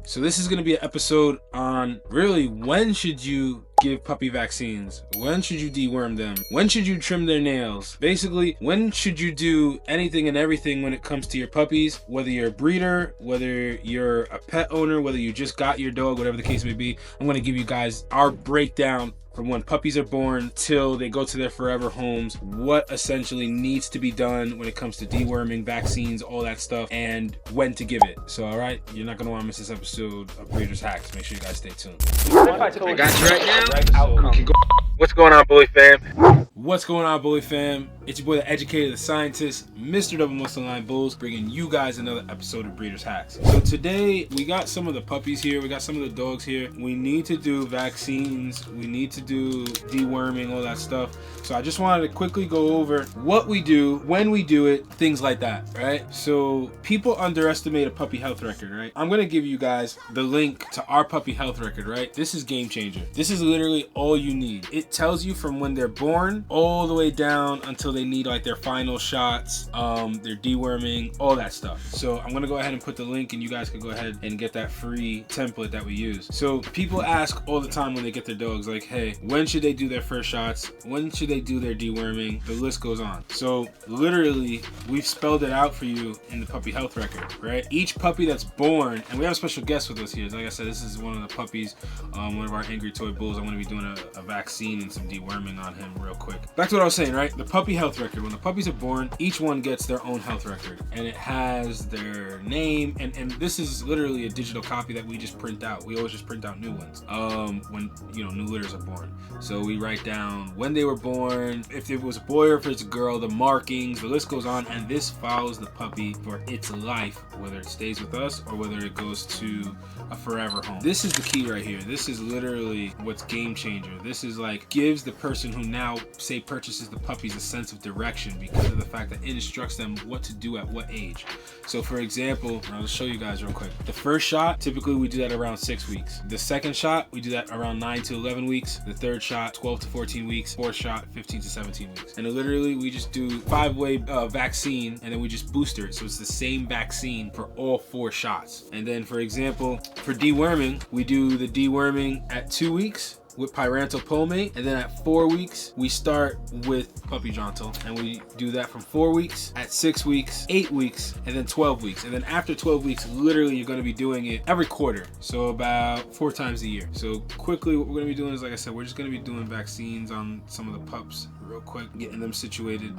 So this is going to be an episode on really when should you give puppy vaccines? When should you deworm them? When should you trim their nails? Basically, when should you do anything and everything when it comes to your puppies? Whether you're a breeder, whether you're a pet owner, whether you just got your dog, whatever the case may be, I'm going to give you guys our breakdown from when puppies are born till they go to their forever homes, what essentially needs to be done when it comes to deworming, vaccines, all that stuff, and when to give it. So, all right, you're not going to want to miss this episode of Breeders Hacks. Make sure you guys stay tuned. I got you right now. What's going on, Bully fam? What's going on, Bully fam? It's your boy, the educator, the scientist, Mr. Double Muscle Line Bulls, bringing you guys another episode of Breeders Hacks. So today, we got some of the puppies here. We got some of the dogs here. We need to do vaccines. We need to do deworming, all that stuff. So I just wanted to quickly go over what we do, when we do it, things like that, right? So people underestimate a puppy health record, right? I'm going to give you guys the link to our puppy health record, right? This is game changer. This is literally all you need. It tells you from when they're born all the way down until they need like their final shots, their deworming, all that stuff. So I'm gonna go ahead and put the link and you guys can go ahead and get that free template that we use. So people ask all the time when they get their dogs, like, hey, when should they do their first shots? When should they do their deworming? The list goes on. So literally we've spelled it out for you in the puppy health record, right? Each puppy that's born, and we have a special guest with us here. Like I said, this is one of the puppies, one of our angry toy bulls. I'm gonna be doing a vaccine and some deworming on him real quick. Back to what I was saying, right? The puppy health record. When the puppies are born, each one gets their own health record, and it has their name, and this is literally a digital copy that we just print out. We always just print out new ones when new litters are born. So we write down when they were born, if it was a boy or if it's a girl, the markings, the list goes on, and this follows the puppy for its life, whether it stays with us or whether it goes to a forever home. This is the key right here. This is literally what's game changer. This is like gives the person who now say purchases the puppies a sense of direction because of the fact that it instructs them what to do at what age. So for example, I'll show you guys real quick. The first shot, typically we do that around 6 weeks. The second shot, we do that around 9 to 11 weeks. The third shot, 12 to 14 weeks. Fourth shot, 15 to 17 weeks. And literally we just do 5-way vaccine, and then we just booster it. So it's the same vaccine for all 4 shots. And then for example, for deworming, we do the deworming at 2 weeks with pyrantel pomate, and then at 4 weeks we start with puppy jontal, and we do that from 4 weeks, at 6 weeks, 8 weeks, and then 12 weeks. And then after 12 weeks, literally you're going to be doing it every quarter, so about 4 times a year. So quickly what we're going to be doing is, like I said, we're just going to be doing vaccines on some of the pups real quick, getting them situated.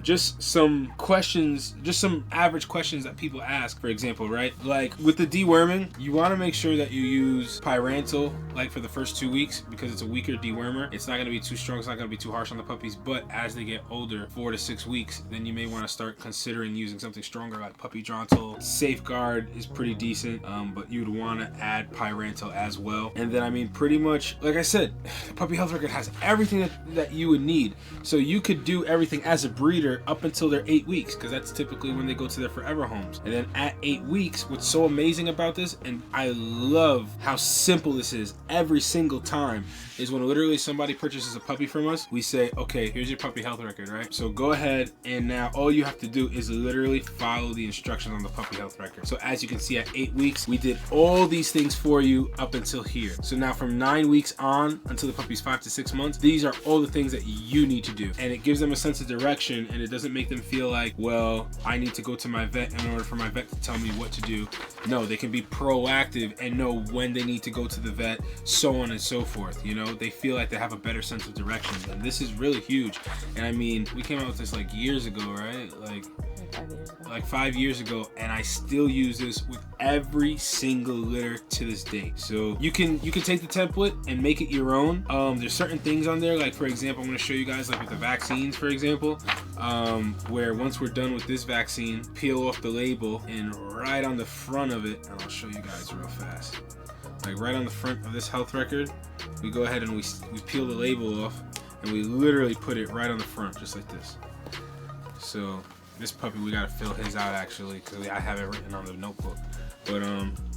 Just some questions, just some average questions that people ask, for example, right? Like with the deworming, you want to make sure that you use pyrantel like for the first 2 weeks, because it's a weaker dewormer. It's not going to be too strong, it's not going to be too harsh on the puppies, but as they get older, 4 to 6 weeks, then you may want to start considering using something stronger like puppy jontal. Safeguard is pretty decent, but you'd want to add pyrantel as well. And then I mean, pretty much like I said, the puppy health record has everything that you would need. So you could do everything as a breeder up until they're 8 weeks, because that's typically when they go to their forever homes. And then at 8 weeks, what's so amazing about this, and I love how simple this is every single time, is when literally somebody purchases a puppy from us, we say, okay, here's your puppy health record, right? So go ahead, and now all you have to do is literally follow the instructions on the puppy health record. So as you can see, at 8 weeks, we did all these things for you up until here. So now from 9 weeks on until the puppy's 5 to 6 months, these are all the things that you need to do. And it gives them a sense of direction, and it doesn't make them feel like, well, I need to go to my vet in order for my vet to tell me what to do. No, they can be proactive and know when they need to go to the vet, so on and so forth. You know, they feel like they have a better sense of direction, and this is really huge. And I mean, we came out with this like years ago, right? Like 5 years ago, and I still use this with every single litter to this day. So you can take the template and make it your own. There's certain things on there, like for example, I'm going to show you guys, like with the vaccines, for example, where once we're done with this vaccine, peel off the label, and right on the front of it, and I'll show you guys real fast, like right on the front of this health record, we go ahead and we peel the label off, and we literally put it right on the front, just like this. So this puppy, we gotta fill his out actually, because I have it written on the notebook. But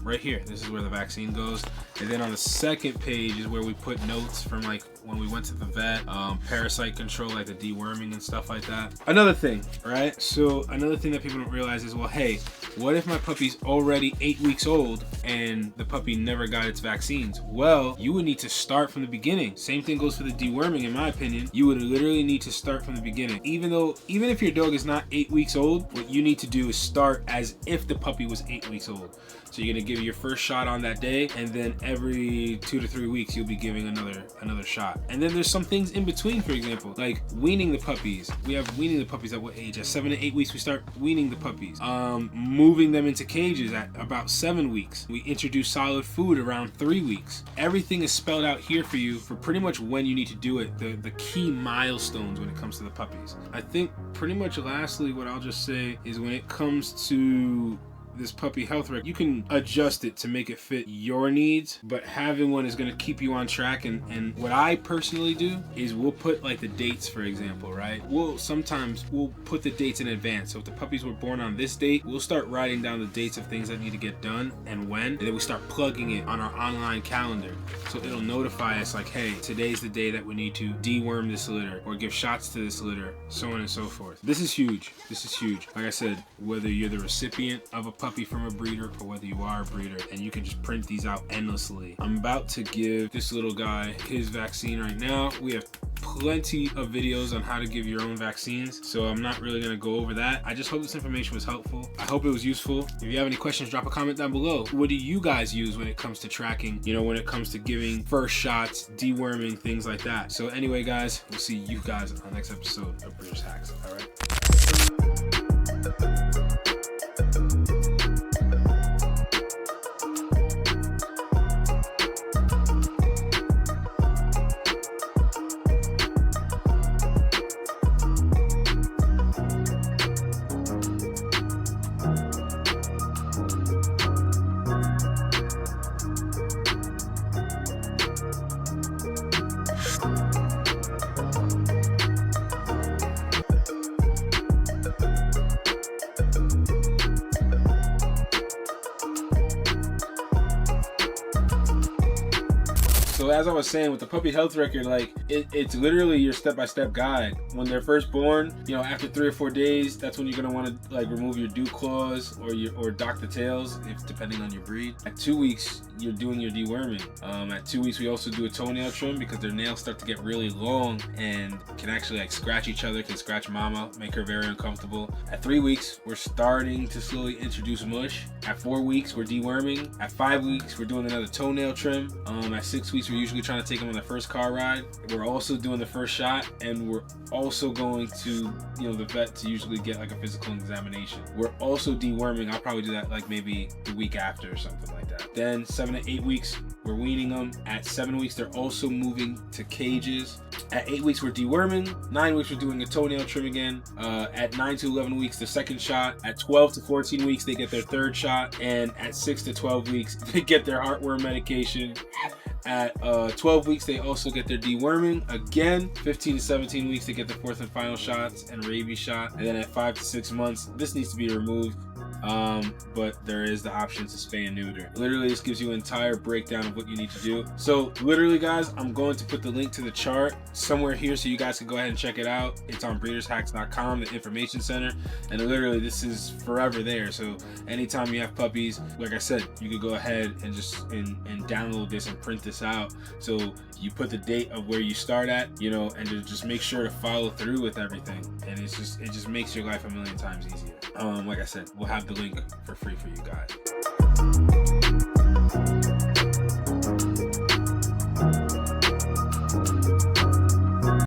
right here. This is where the vaccine goes. And then on the second page is where we put notes from like when we went to the vet, parasite control, like the deworming and stuff like that. Another thing, right? So another thing that people don't realize is, well, hey, what if my puppy's already 8 weeks old and the puppy never got its vaccines? Well, you would need to start from the beginning. Same thing goes for the deworming, in my opinion. You would literally need to start from the beginning. Even if your dog is not 8 weeks old, what you need to do is start as if the puppy was 8 weeks old. So you're gonna give your first shot on that day, and then every 2 to 3 weeks you'll be giving another shot. And then there's some things in between, for example, like weaning the puppies. We have weaning the puppies at what age? At 7 to 8 weeks we start weaning the puppies. Moving them into cages at about 7 weeks. We introduce solid food around 3 weeks. Everything is spelled out here for you for pretty much when you need to do it, the key milestones when it comes to the puppies. I think pretty much lastly what I'll just say is when it comes to this puppy health record, you can adjust it to make it fit your needs, but having one is going to keep you on track. And what I personally do is we'll put like the dates, for example, right? Sometimes we'll put the dates in advance. So if the puppies were born on this date, we'll start writing down the dates of things that need to get done and when, and then we start plugging it on our online calendar. So it'll notify us like, hey, today's the day that we need to deworm this litter or give shots to this litter, so on and so forth. This is huge. This is huge. Like I said, whether you're the recipient of a puppy from a breeder or whether you are a breeder, and you can just print these out endlessly. I'm about to give this little guy his vaccine right now. We have plenty of videos on how to give your own vaccines, so I'm not really going to go over that. I just hope this information was helpful. I hope it was useful. If you have any questions, drop a comment down below. What do you guys use when it comes to tracking, when it comes to giving first shots, deworming, things like that? So anyway, guys, we'll see you guys on the next episode of Breeders Hacks. All right. So as I was saying, with the puppy health record, like it's literally your step-by-step guide. When they're first born, after 3 or 4 days, that's when you're gonna want to like remove your dew claws or dock the tails, if depending on your breed. At 2 weeks, you're doing your deworming. At 2 weeks, we also do a toenail trim because their nails start to get really long and can actually like scratch each other, can scratch mama, make her very uncomfortable. At 3 weeks, we're starting to slowly introduce mush. At 4 weeks, we're deworming. At 5 weeks, we're doing another toenail trim. At 6 weeks, we're usually trying to take them on their first car ride. We're also doing the first shot, and we're also going to the vet to usually get like a physical examination. We're also deworming. I'll probably do that like maybe the week after or something like that. Then 7 to 8 weeks, we're weaning them. At 7 weeks, they're also moving to cages. At 8 weeks, we're deworming. 9 weeks, we're doing a toenail trim again. At 9 to 11 weeks, the second shot. At 12 to 14 weeks, they get their third shot. And at 6 to 12 weeks, they get their heartworm medication. At 12 weeks, they also get their deworming again. 15 to 17 weeks, they get the fourth and final shots and rabies shot. And then at 5 to 6 months, this needs to be removed. But there is the option to spay and neuter. Literally, this gives you an entire breakdown of what you need to do. So literally, guys, I'm going to put the link to the chart somewhere here so you guys can go ahead and check it out. It's on breedershacks.com, the information center, and literally this is forever there. So anytime you have puppies, like I said, you could go ahead and just and download this and print this out. So you put the date of where you start at, and to just make sure to follow through with everything. And it just makes your life a million times easier. Like I said, we'll have the link for free for you guys.